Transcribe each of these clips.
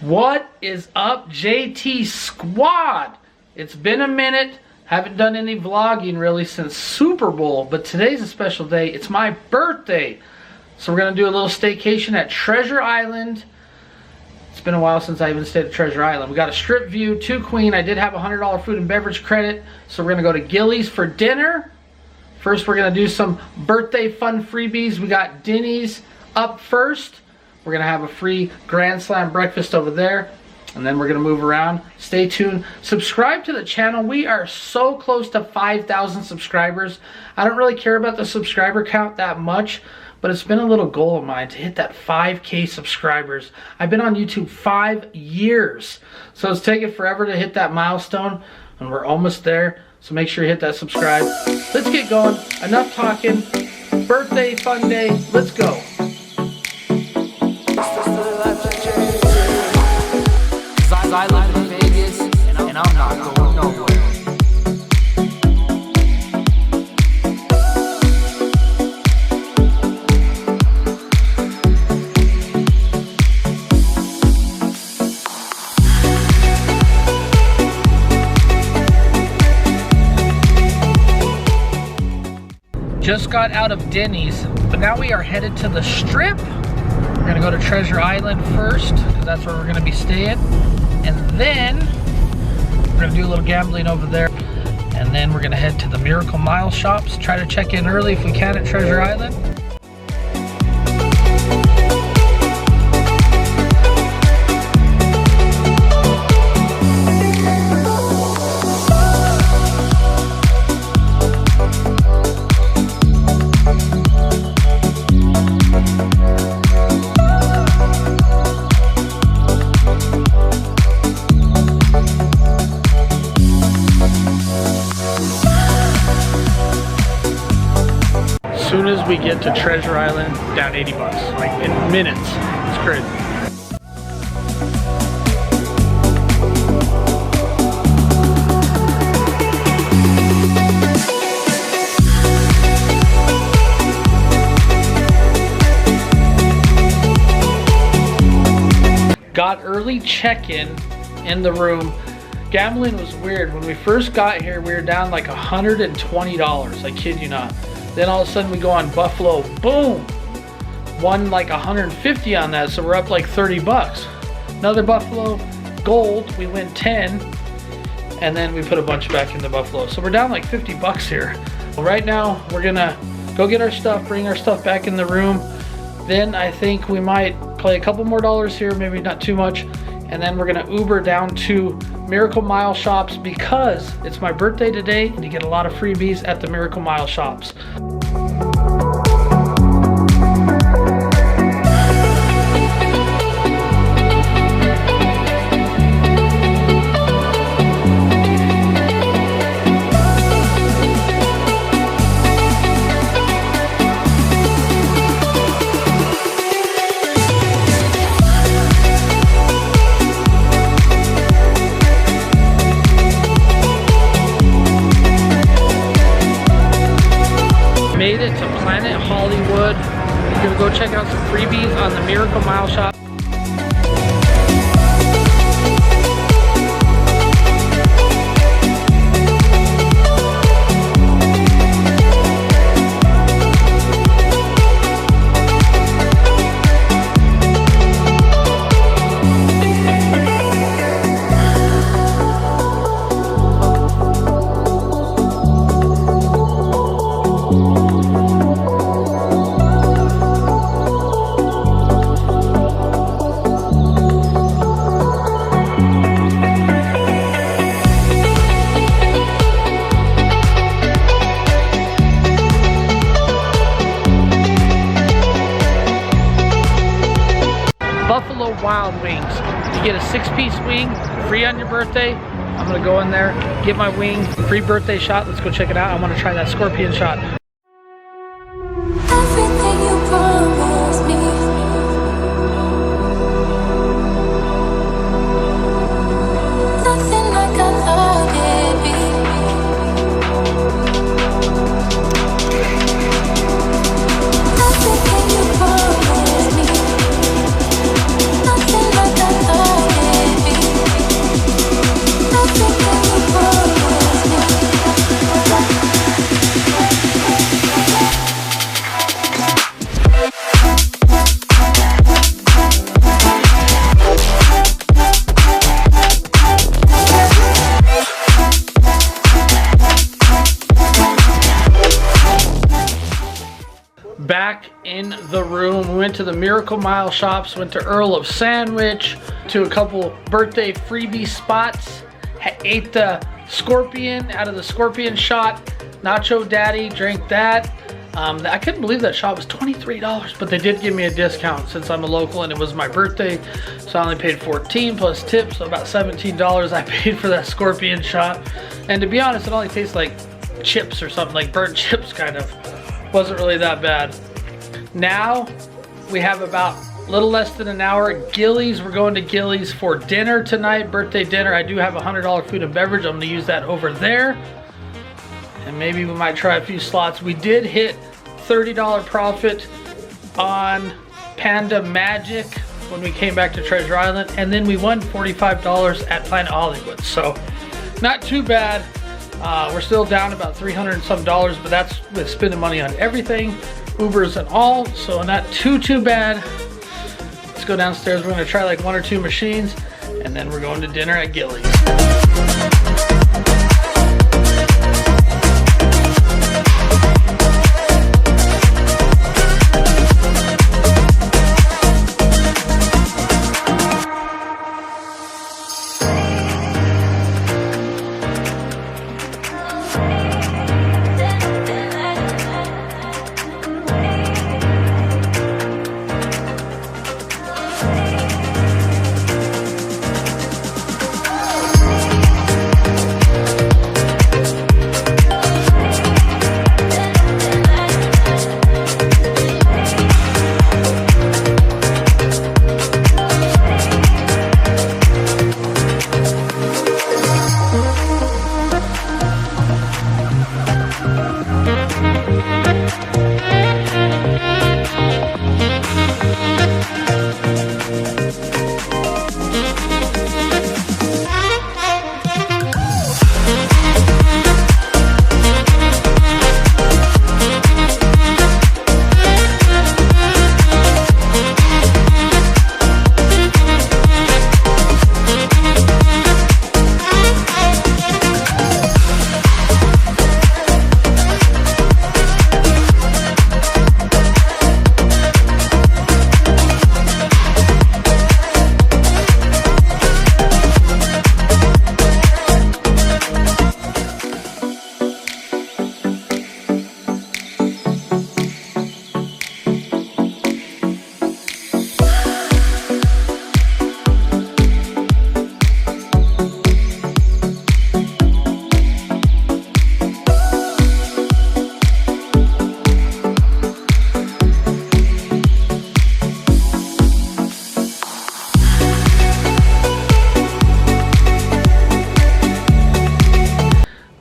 What is up, JT Squad? It's been a minute. Haven't done any vlogging really since Super Bowl, but today's a special day. It's my birthday. So we're gonna do a little staycation at Treasure Island. It's been a while since I even stayed at Treasure Island. We got a strip view, 2 queen. I did have $100 food and beverage credit. So we're gonna go to Gillies for dinner. First, we're gonna do some birthday fun freebies. We got Denny's up first. We're gonna have a free Grand Slam breakfast over there, and then we're gonna move around. Stay tuned. Subscribe to the channel. We are so close to 5,000 subscribers. I don't really care about the subscriber count that much, but it's been a little goal of mine to hit that 5K subscribers. I've been on YouTube 5 years, so it's taken forever to hit that milestone, and we're almost there. So make sure you hit that subscribe. Let's get going. Enough talking. Birthday fun day. Let's go. I live in Vegas, and I'm not going nowhere. Just got out of Denny's, but now we are headed to the Strip. We're gonna go to Treasure Island first, because that's where we're gonna be staying. And then we're gonna do a little gambling over there, and then we're gonna head to the Miracle Mile shops, try to check in early if we can at Treasure Island. As soon as we get to Treasure Island, down 80 bucks, like in minutes. It's crazy. Got early check-in in the room. Gambling was weird. When we first got here, we were down like $120. I kid you not. Then all of a sudden we go on Buffalo, boom! Won like 150 on that, so we're up like 30 bucks. Another Buffalo Gold, we win 10, and then we put a bunch back into Buffalo. So we're down like 50 bucks here. Right now, we're gonna go get our stuff, bring our stuff back in the room. Then I think we might play a couple more dollars here, maybe not too much. And then we're gonna Uber down to Miracle Mile shops because it's my birthday today and you get a lot of freebies at the Miracle Mile shops. Made it to Planet Hollywood. We're gonna go check out some freebies on the Miracle Mile shop. Buffalo Wild Wings. You get a 6-piece wing, free on your birthday. I'm gonna go in there, get my wing, free birthday shot. Let's go check it out. I wanna try that scorpion shot. Everything you promised me. Nothing like I thought it'd be. Everything you promised me. Nothing like I thought. in the room. We went to the Miracle Mile shops, went to Earl of Sandwich, to a couple birthday freebie spots, ate the Scorpion out of the Scorpion shot, Nacho Daddy, drank that. I couldn't believe that shot was $23, but they did give me a discount since I'm a local and it was my birthday. So I only paid $14 plus tips, so about $17 I paid for that Scorpion shot. And to be honest, it only tastes like chips or something, like burnt chips kind of. Wasn't really that bad. Now we have about a little less than an hour at Gillies. We're going to Gillies for dinner tonight, birthday dinner. I do have a $100 food and beverage. I'm gonna use that over there. And maybe we might try a few slots. We did hit $30 profit on Panda Magic when we came back to Treasure Island, and then we won $45 at Planet Hollywood. So not too bad. We're still down about $300 and some, but that's with spending money on everything, Ubers and all, so not too bad. Let's go downstairs. We're gonna try like 1 or 2 machines, and then we're going to dinner at Gillies.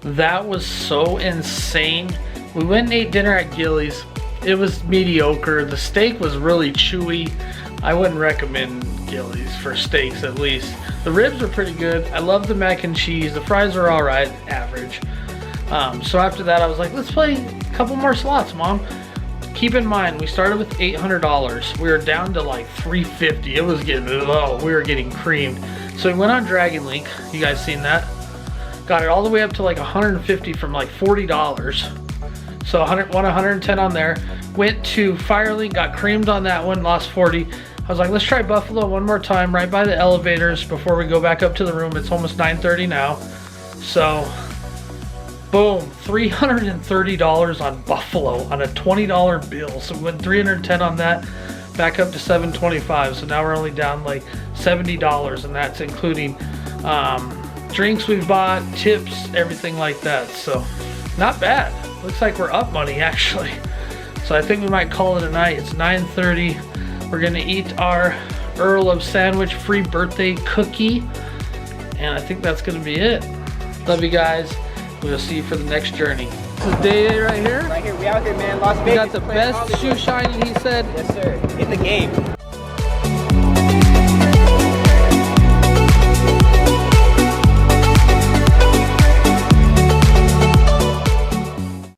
That was so insane. We went and ate dinner at Gillies. It was mediocre. The steak was really chewy. I wouldn't recommend Gillies for steaks, at least. The ribs were pretty good. I love the mac and cheese. The fries are all right, average. So after that, I was like, let's play a couple more slots, Mom. Keep in mind, we started with $800. We were down to like $350. It was getting low. We were getting creamed. So we went on Dragon Link. You guys seen that? Got it all the way up to like 150 from like $40. So 110 on there. Went to Firelink, got creamed on that one, lost 40. I was like, let's try Buffalo one more time right by the elevators before we go back up to the room. It's almost 9:30 now. So, boom, $330 on Buffalo on a $20 bill. So we went 310 on that, back up to 725. So now we're only down like $70, and that's including drinks we've bought, tips, everything like that. So not bad. Looks like we're up money actually. So I think we might call it a night. It's 9:30. We're gonna eat our Earl of Sandwich free birthday cookie, and I think that's gonna be it. Love you guys. We'll see you for the next journey. This is day right here. Right here, we out here, man. Las Vegas. We got the best shoe shiny, he said. Yes, sir. In the game.